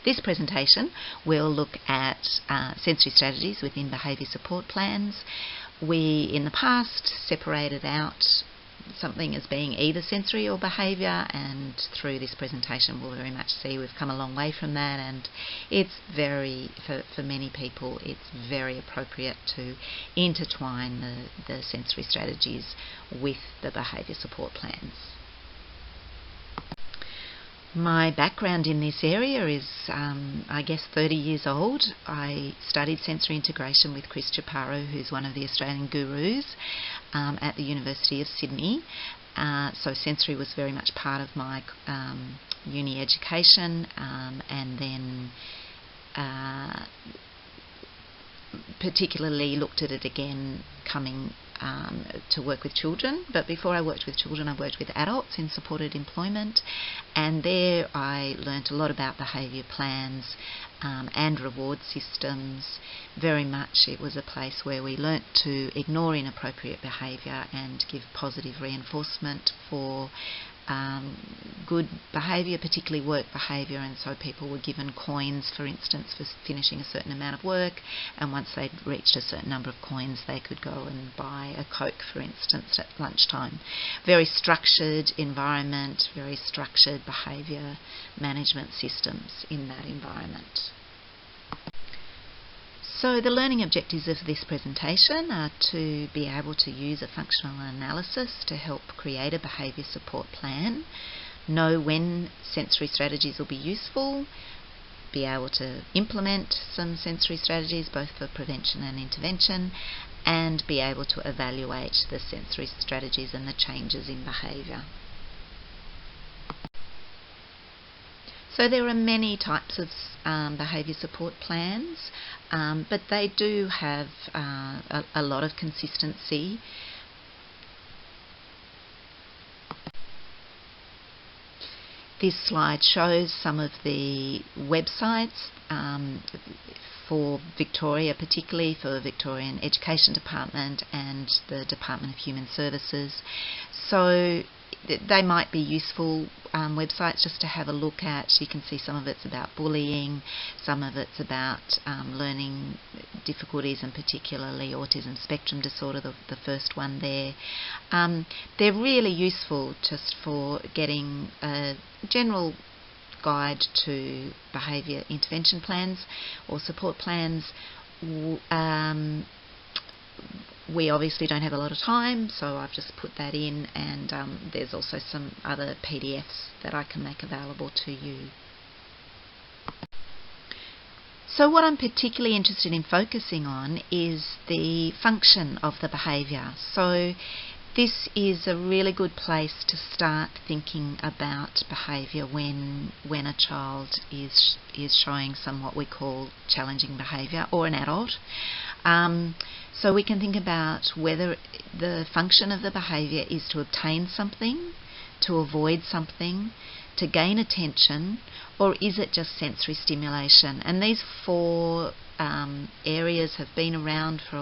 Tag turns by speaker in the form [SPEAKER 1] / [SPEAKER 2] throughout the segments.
[SPEAKER 1] This presentation will look at sensory strategies within behaviour support plans. We, in the past, separated out something as being either sensory or behaviour, and through this presentation we'll very much see we've come a long way from that, and it's very, for many people, it's very appropriate to intertwine the sensory strategies with the behaviour support plans. My background in this area is, I guess, 30 years old. I studied sensory integration with Chris Chaparro, who's one of the Australian gurus, at the University of Sydney. So sensory was very much part of my uni education, and then particularly looked at it again coming to work with children. But before I worked with children, I worked with adults in supported employment, and there I learnt a lot about behaviour plans and reward systems. Very much it was a place where we learnt to ignore inappropriate behaviour and give positive reinforcement for good behaviour, particularly work behaviour, and so people were given coins, for instance, for finishing a certain amount of work, and once they'd reached a certain number of coins they could go and buy a Coke, for instance, at lunchtime. Very structured environment, very structured behaviour management systems in that environment. So the learning objectives of this presentation are to be able to use a functional analysis to help create a behaviour support plan, know when sensory strategies will be useful, be able to implement some sensory strategies both for prevention and intervention, and be able to evaluate the sensory strategies and the changes in behaviour. So there are many types of behaviour support plans, but they do have a lot of consistency. This slide shows some of the websites for Victoria, particularly for the Victorian Education Department and the Department of Human Services. So they might be useful websites just to have a look at. You can see some of it's about bullying, some of it's about learning difficulties, and particularly autism spectrum disorder, the first one there. They're really useful just for getting a general guide to behaviour intervention plans or support plans. We obviously don't have a lot of time, so I've just put that in, and there's also some other PDFs that I can make available to you. So what I'm particularly interested in focusing on is the function of the behaviour. So this is a really good place to start thinking about behaviour when a child is showing some what we call challenging behaviour, or an adult. So we can think about whether the function of the behaviour is to obtain something, to avoid something, to gain attention, or is it just sensory stimulation? And these four areas have been around for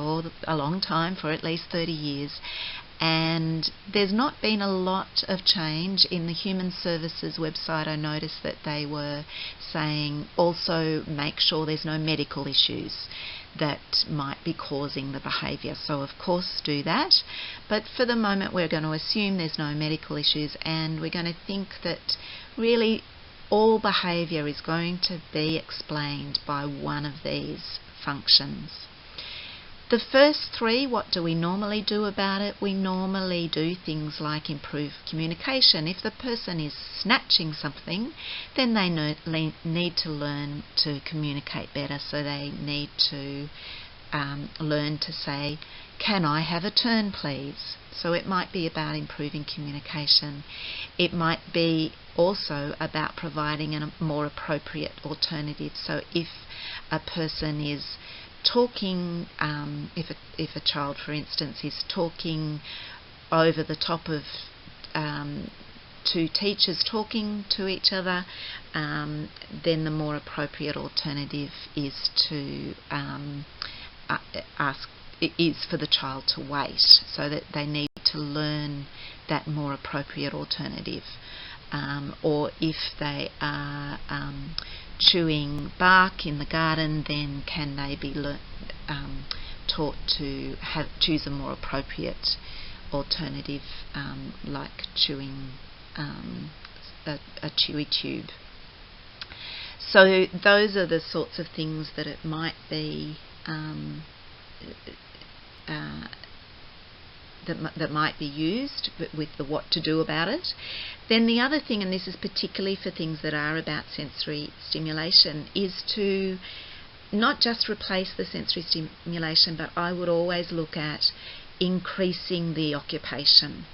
[SPEAKER 1] a long time, for at least 30 years, and there's not been a lot of change. In the Human Services website I noticed that they were saying also make sure there's no medical issues that might be causing the behaviour. So of course do that, but for the moment we're going to assume there's no medical issues, and we're going to think that really all behaviour is going to be explained by one of these functions. The first three, what do we normally do about it? We normally do things like improve communication. If the person is snatching something, then they need to learn to communicate better. So they need to learn to say, "Can I have a turn, please?" So it might be about improving communication. It might be also about providing a more appropriate alternative. So if a person is talking, if a child, for instance, is talking over the top of two teachers talking to each other, then the more appropriate alternative is to is for the child to wait, so that they need to learn that more appropriate alternative. Or if they are chewing bark in the garden, then can they be taught to choose a more appropriate alternative, like chewing a chewy tube. So those are the sorts of things that it might be that might be used with the what to do about it. Then the other thing, and this is particularly for things that are about sensory stimulation, is to not just replace the sensory stimulation, but I would always look at increasing the occupation.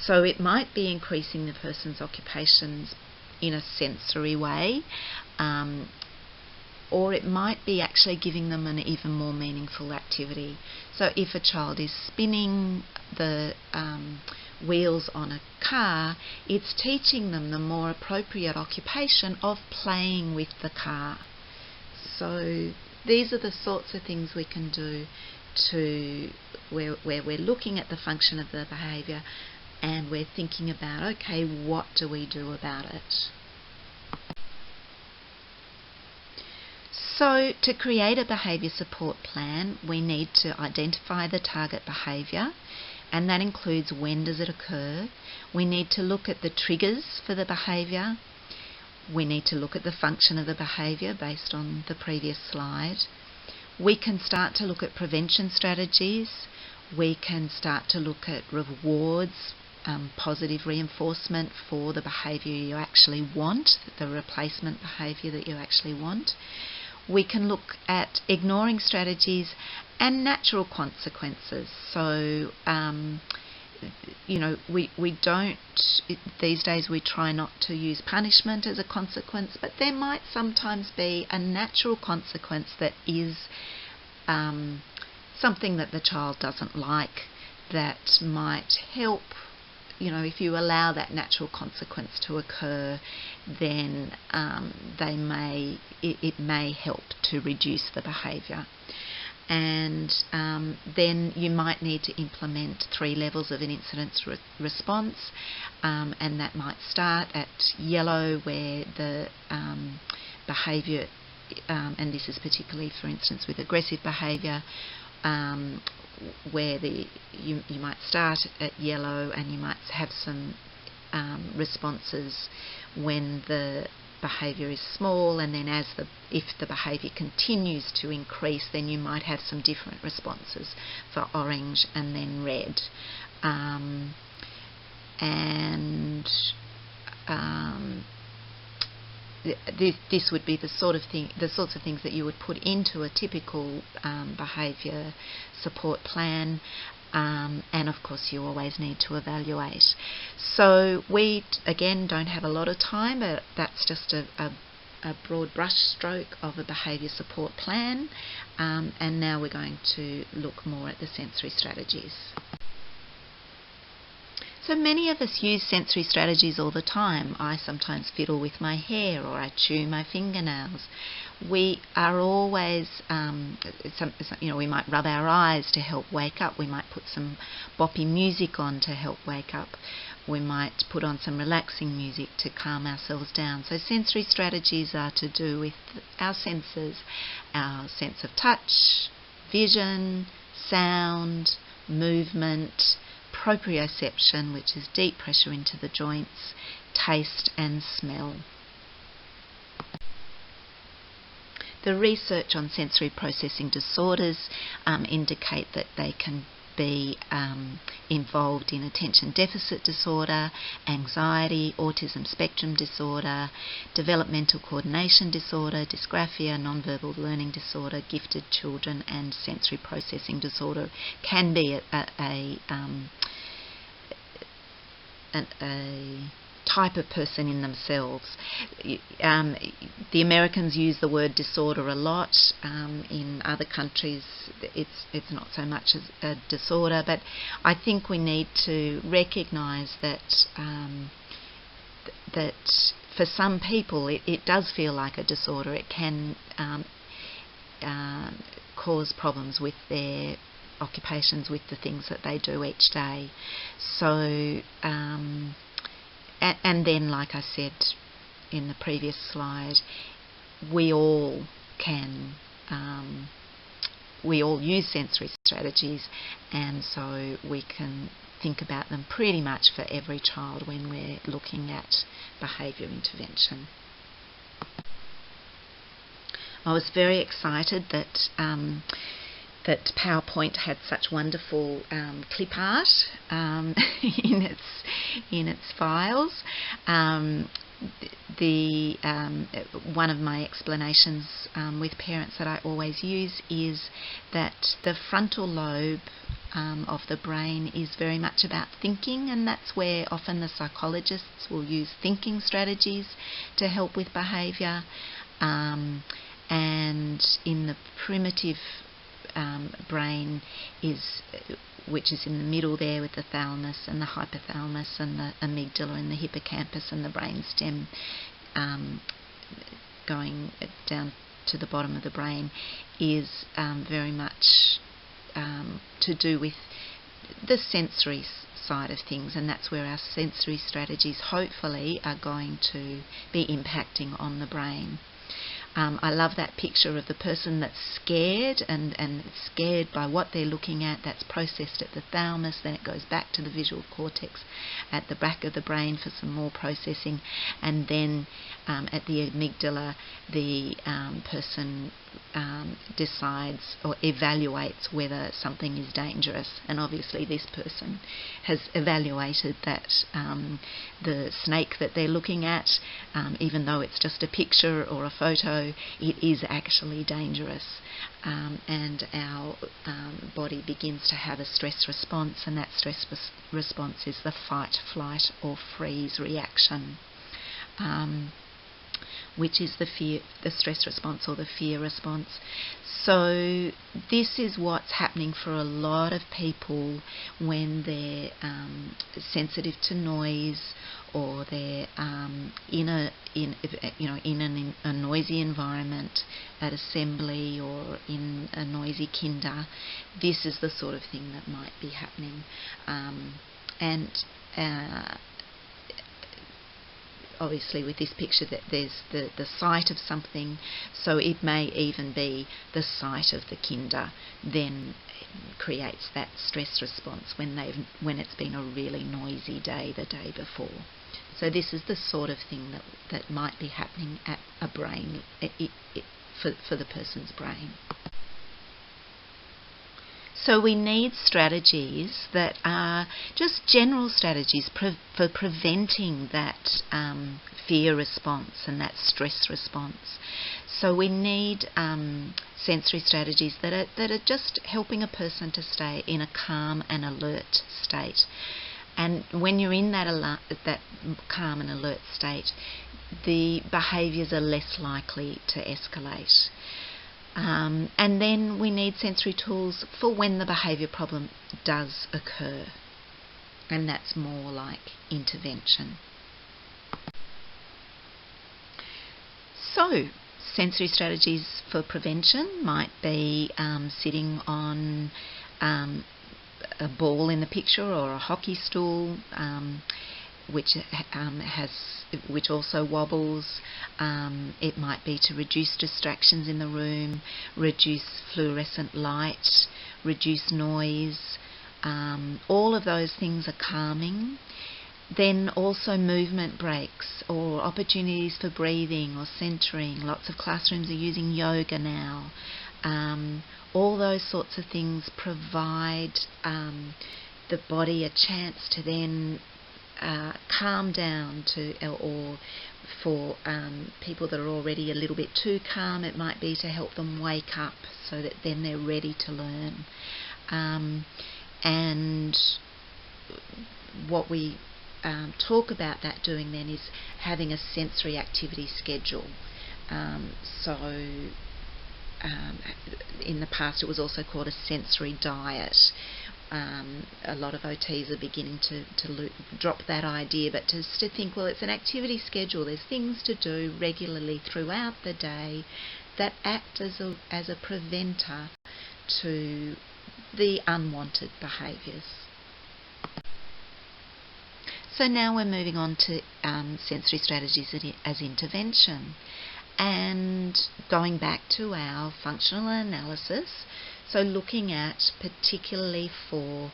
[SPEAKER 1] So it might be increasing the person's occupations in a sensory way, or it might be actually giving them an even more meaningful activity. So if a child is spinning the wheels on a car, it's teaching them the more appropriate occupation of playing with the car. So these are the sorts of things we can do to where we're looking at the function of the behaviour and we're thinking about, okay, what do we do about it? So to create a behaviour support plan, we need to identify the target behaviour, and that includes when does it occur. We need to look at the triggers for the behaviour. We need to look at the function of the behaviour based on the previous slide. We can start to look at prevention strategies. We can start to look at rewards, positive reinforcement for the behaviour you actually want, the replacement behaviour that you actually want. We can look at ignoring strategies and natural consequences. So, we don't, these days we try not to use punishment as a consequence, but there might sometimes be a natural consequence that is something that the child doesn't like, that might help. If you allow that natural consequence to occur, then it may help to reduce the behaviour. And then you might need to implement 3 levels of an incidence response, and that might start at yellow, where the behaviour, and this is particularly, for instance, with aggressive behaviour, where you might start at yellow and you might have some responses when the behaviour is small, and then if the behaviour continues to increase, then you might have some different responses for orange and then red. This would be the sorts of things that you would put into a typical behaviour support plan, and of course you always need to evaluate. So we again don't have a lot of time, but that's just a broad brush stroke of a behaviour support plan, and now we're going to look more at the sensory strategies. So many of us use sensory strategies all the time. I sometimes fiddle with my hair, or I chew my fingernails. We are always, we might rub our eyes to help wake up. We might put some boppy music on to help wake up. We might put on some relaxing music to calm ourselves down. So sensory strategies are to do with our senses, our sense of touch, vision, sound, movement, proprioception, which is deep pressure into the joints, taste and smell. The research on sensory processing disorders indicate that they can be involved in attention deficit disorder, anxiety, autism spectrum disorder, developmental coordination disorder, dysgraphia, nonverbal learning disorder, gifted children, and sensory processing disorder can be a type of person in themselves. The Americans use the word disorder a lot. In other countries it's not so much as a disorder, but I think we need to recognise that that for some people it does feel like a disorder. It can cause problems with their occupations, with the things that they do each day. So and then, like I said in the previous slide, we all can, we all use sensory strategies, and so we can think about them pretty much for every child when we're looking at behaviour intervention. I was very excited that that PowerPoint had such wonderful clip art in its files. One of my explanations with parents that I always use is that the frontal lobe of the brain is very much about thinking, and that's where often the psychologists will use thinking strategies to help with behaviour. And in the primitive brain, which is in the middle there with the thalamus and the hypothalamus and the amygdala and the hippocampus and the brainstem going down to the bottom of the brain, is very much to do with the sensory side of things, and that's where our sensory strategies hopefully are going to be impacting on the brain. I love that picture of the person that's scared and scared by what they're looking at. That's processed at the thalamus, then it goes back to the visual cortex at the back of the brain for some more processing, and then at the amygdala the person decides or evaluates whether something is dangerous. And obviously this person has evaluated that the snake that they're looking at, even though it's just a picture or a photo, it is actually dangerous, and our body begins to have a stress response, and that stress response is the fight, flight or freeze reaction, which is the stress response or the fear response. So this is what's happening for a lot of people when they're sensitive to noise, or they're in a noisy environment at assembly or in a noisy kinder. This is the sort of thing that might be happening, and obviously with this picture that there's the sight of something, so it may even be the sight of the kinder then creates that stress response when it's been a really noisy day the day before. So this is the sort of thing that might be happening at a brain, for the person's brain. So we need strategies that are just general strategies for preventing that fear response and that stress response. So we need sensory strategies that are just helping a person to stay in a calm and alert state. And when you're in that calm and alert state, the behaviours are less likely to escalate. And then we need sensory tools for when the behaviour problem does occur, and that's more like intervention. So, sensory strategies for prevention might be sitting on a ball in the picture, or a hockey stool, which also wobbles. It might be to reduce distractions in the room, reduce fluorescent light, reduce noise. All of those things are calming. Then also movement breaks or opportunities for breathing or centering. Lots of classrooms are using yoga now. All those sorts of things provide the body a chance to then calm down, or for people that are already a little bit too calm, it might be to help them wake up so that then they're ready to learn. And what we talk about that doing then is having a sensory activity schedule. In the past it was also called a sensory diet. A lot of OTs are beginning to drop that idea, but just to think, well, it's an activity schedule. There's things to do regularly throughout the day that act as a preventer to the unwanted behaviours. So now we're moving on to sensory strategies as intervention. And going back to our functional analysis, so looking at particularly for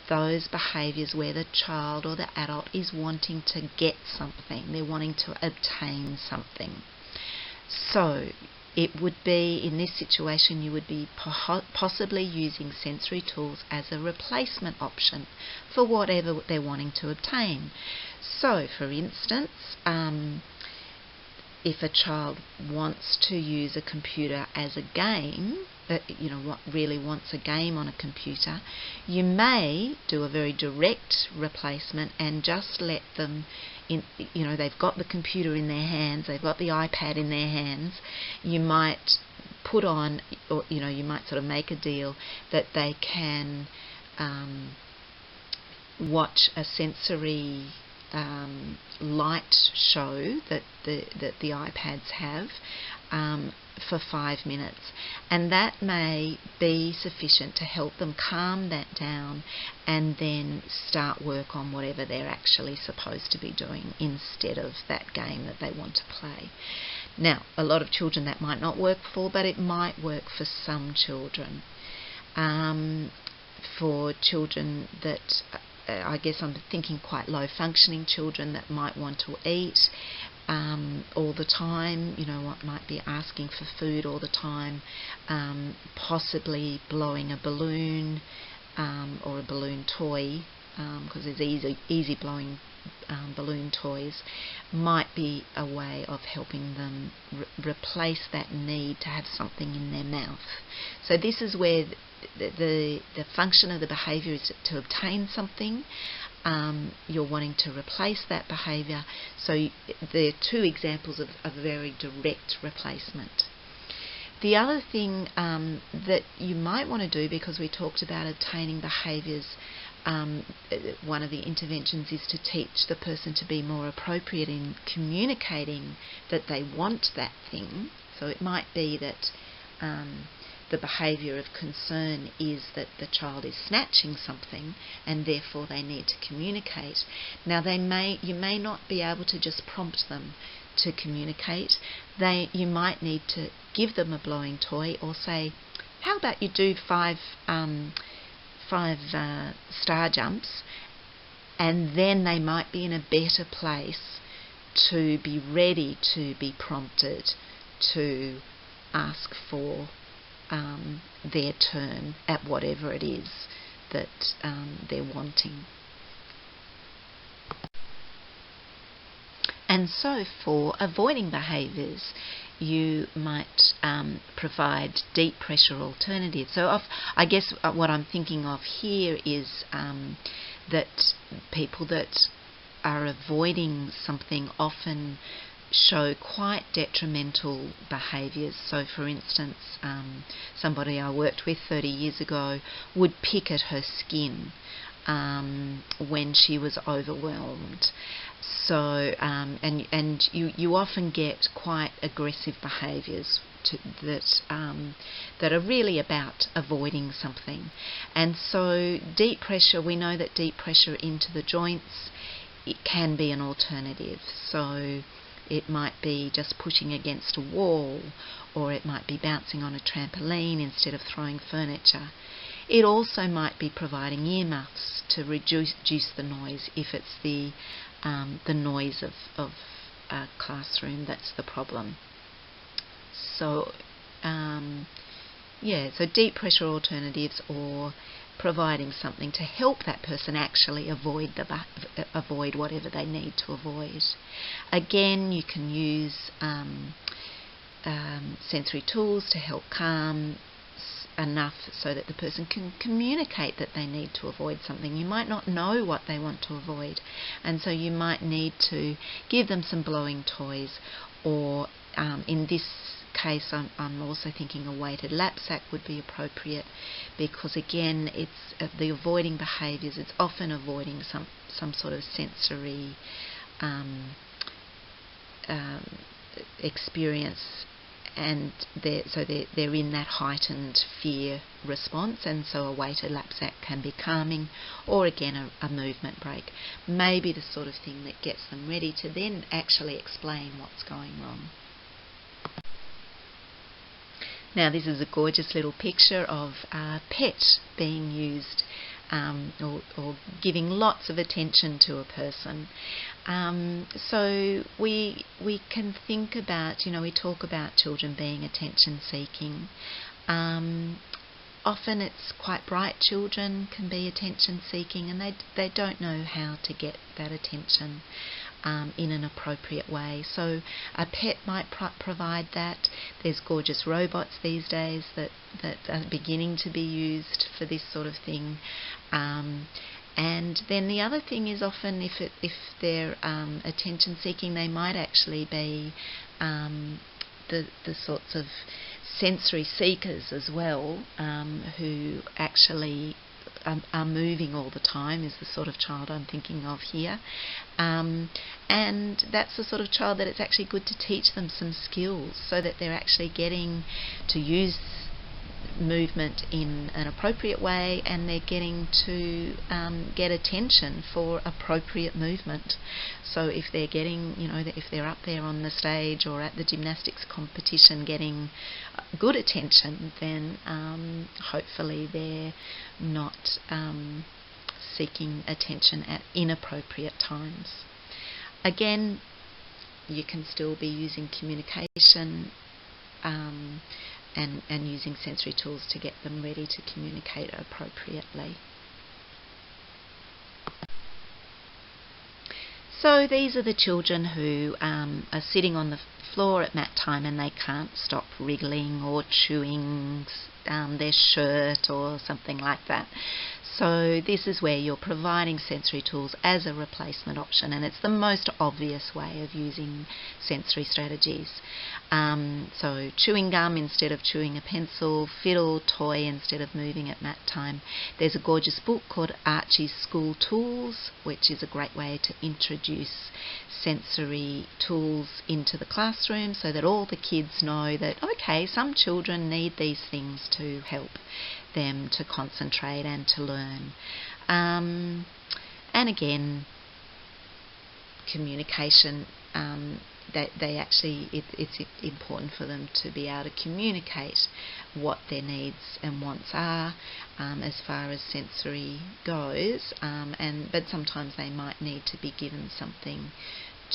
[SPEAKER 1] those behaviours where the child or the adult is wanting to get something, they're wanting to obtain something. So it would be, in this situation, you would be possibly using sensory tools as a replacement option for whatever they're wanting to obtain. So, for instance, if a child wants to use a computer as a game, really wants a game on a computer, you may do a very direct replacement and just let them they've got the computer in their hands, they've got the iPad in their hands. You might put on, or you might sort of make a deal that they can watch a sensory light show that the iPads have for 5 minutes, and that may be sufficient to help them calm that down and then start work on whatever they're actually supposed to be doing instead of that game that they want to play. Now, a lot of children that might not work for, but it might work for some children. For children that I guess I'm thinking quite low functioning children that might want to eat all the time, what might be asking for food all the time, possibly blowing a balloon or a balloon toy, because there's easy blowing balloon toys, might be a way of helping them replace that need to have something in their mouth. So this is where the function of the behaviour is to obtain something. You're wanting to replace that behaviour. So there are two examples of a very direct replacement. The other thing that you might want to do, because we talked about obtaining behaviours, one of the interventions is to teach the person to be more appropriate in communicating that they want that thing. So it might be that the behaviour of concern is that the child is snatching something and therefore they need to communicate. Now you may not be able to just prompt them to communicate. You might need to give them a blowing toy or say, how about you do five star jumps, and then they might be in a better place to be ready to be prompted to ask for their turn at whatever it is that they're wanting. And so for avoiding behaviours, you might provide deep pressure alternatives. So I guess what I'm thinking of here is that people that are avoiding something often show quite detrimental behaviours. So for instance, somebody I worked with 30 years ago would pick at her skin when she was overwhelmed. So and you often get quite aggressive behaviours that are really about avoiding something. And so deep pressure, we know that deep pressure into the joints, it can be an alternative. So it might be just pushing against a wall, or it might be bouncing on a trampoline instead of throwing furniture. It also might be providing earmuffs to reduce the noise if it's the noise of a classroom that's the problem. So so deep pressure alternatives, or providing something to help that person actually avoid whatever they need to avoid. Again, you can use sensory tools to help calm enough so that the person can communicate that they need to avoid something. You might not know what they want to avoid, and so you might need to give them some blowing toys, or in this case I'm also thinking a weighted knapsack would be appropriate, because again it's the avoiding behaviours, it's often avoiding some sort of sensory experience, and they're in that heightened fear response, and so a weighted knapsack can be calming, or again a movement break may be the sort of thing that gets them ready to then actually explain what's going wrong. Now this is a gorgeous little picture of a pet being used or giving lots of attention to a person. So we can think about, we talk about children being attention seeking. Often it's quite bright children can be attention seeking, and they don't know how to get that attention in an appropriate way. So a pet might provide that. There's gorgeous robots these days that are beginning to be used for this sort of thing. And then the other thing is often if they're attention seeking, they might actually be the sorts of sensory seekers as well, who actually are moving all the time, is the sort of child I'm thinking of here. And that's the sort of child that it's actually good to teach them some skills so that they're actually getting to use movement in an appropriate way, and they're getting to get attention for appropriate movement. So if they're getting, if they're up there on the stage or at the gymnastics competition getting good attention, then hopefully they're not seeking attention at inappropriate times. Again, you can still be using communication and using sensory tools to get them ready to communicate appropriately. So these are the children who are sitting on the floor at mat time and they can't stop wriggling or chewing their shirt or something like that. So this is where you're providing sensory tools as a replacement option, and it's the most obvious way of using sensory strategies. So chewing gum instead of chewing a pencil, fiddle, toy instead of moving at mat time. There's a gorgeous book called Archie's School Tools, which is a great way to introduce sensory tools into the classroom so that all the kids know that, okay, some children need these things to help them to concentrate and to learn. And again, communication, it's important for them to be able to communicate what their needs and wants are as far as sensory goes, but sometimes they might need to be given something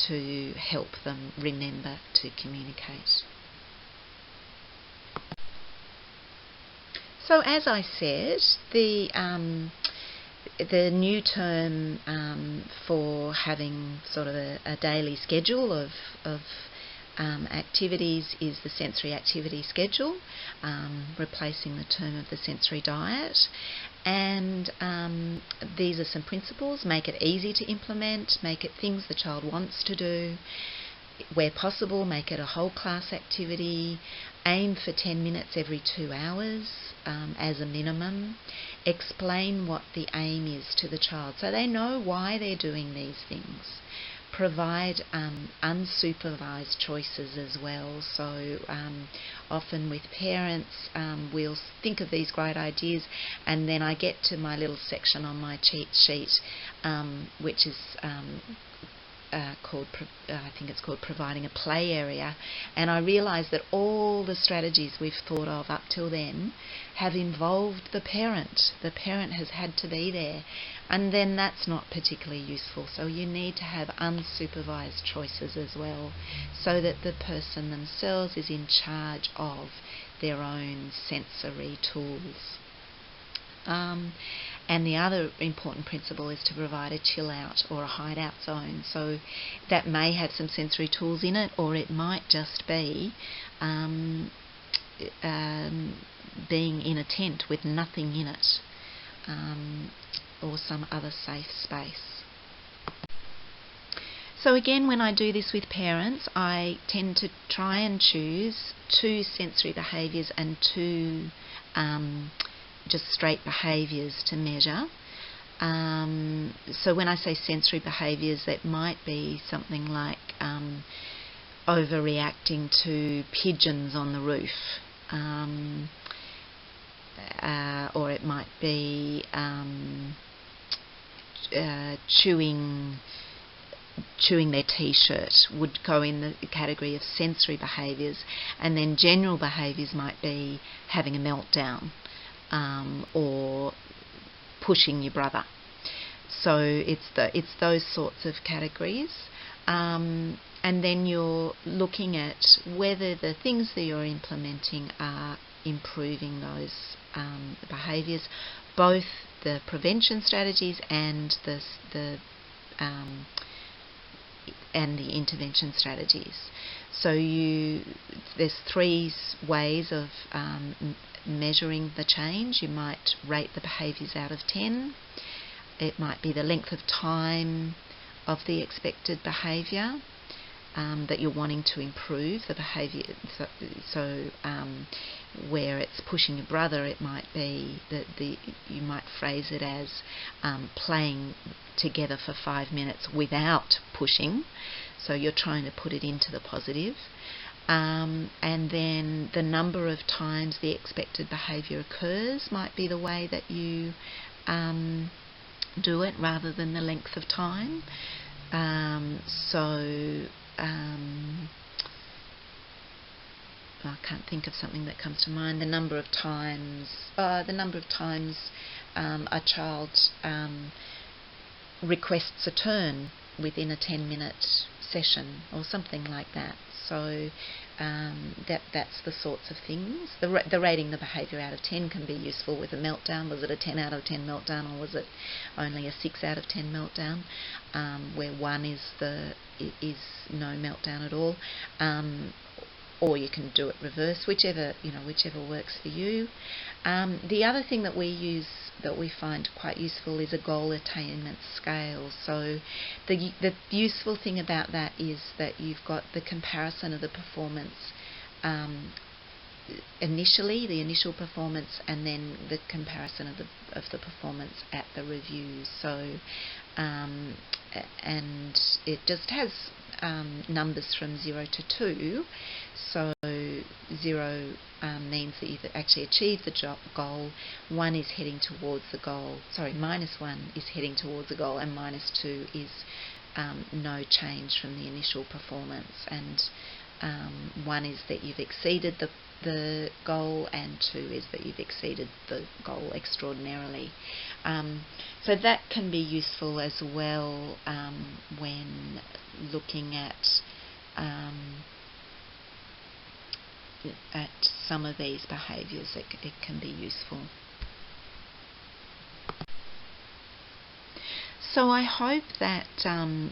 [SPEAKER 1] to help them remember to communicate. So as I said, the new term for having sort of a daily schedule of activities is the sensory activity schedule, replacing the term of the sensory diet. And these are some principles. Make it easy to implement, make it things the child wants to do. Where possible, make it a whole class activity. Aim for 10 minutes every 2 hours as a minimum. Explain what the aim is to the child so they know why they're doing these things. Provide unsupervised choices as well. So often with parents, we'll think of these great ideas, and then I get to my little section on my cheat sheet, which is I think it's called providing a play area, and I realise that all the strategies we've thought of up till then have involved the parent. The parent has had to be there, and then that's not particularly useful. So you need to have unsupervised choices as well, so that the person themselves is in charge of their own sensory tools. And the other important principle is to provide a chill out or a hide out zone. So that may have some sensory tools in it, or it might just be being in a tent with nothing in it, or some other safe space. So again, when I do this with parents, I tend to try and choose 2 sensory behaviours and 2 just straight behaviours to measure. So when I say sensory behaviours, that might be something like overreacting to pigeons on the roof, or it might be chewing chewing their t-shirt would go in the category of sensory behaviours, and then general behaviours might be having a meltdown or pushing your brother. So it's those sorts of categories. And then you're looking at whether the things that you're implementing are improving those behaviours, both the prevention strategies and the intervention strategies. So there's three ways of measuring the change. You might rate the behaviours out of 10. It might be the length of time of the expected behaviour that you're wanting to improve the behaviour. So where it's pushing your brother, it might be that you might phrase it as playing together for 5 minutes without pushing. So you're trying to put it into the positive. And then the number of times the expected behaviour occurs might be the way that you do it, rather than the length of time. I can't think of something that comes to mind. The number of times a child requests a turn within a 10-minute session or something like that. So that's the sorts of things. The rating the behaviour out of 10 can be useful with a meltdown. Was it a 10 out of 10 meltdown, or was it only a 6 out of 10 meltdown, where 1 is no meltdown at all. Or you can do it reverse, whichever works for you. The other thing that we find quite useful is a goal attainment scale. So the useful thing about that is that you've got the comparison of the performance initially, the initial performance, and then the comparison of the performance at the review. So and it just has numbers from 0 to 2. So 0 means that you've actually achieved the goal. 1 is heading towards the goal. Sorry, -1 is heading towards the goal, and -2 is no change from the initial performance. And 1 is that you've exceeded the goal, and 2 is that you've exceeded the goal extraordinarily. So that can be useful as well when looking at some of these behaviours. It can be useful. So I hope that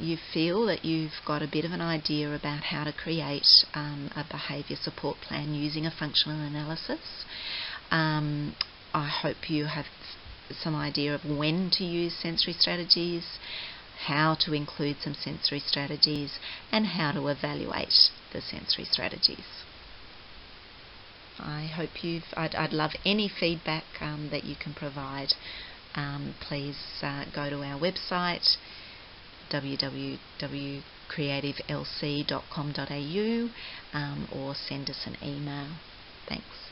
[SPEAKER 1] you feel that you've got a bit of an idea about how to create a behaviour support plan using a functional analysis. I hope you have some idea of when to use sensory strategies, how to include some sensory strategies, and how to evaluate the sensory strategies. I hope I'd love any feedback that you can provide. Please go to our website, www.creativelc.com.au, or send us an email. Thanks.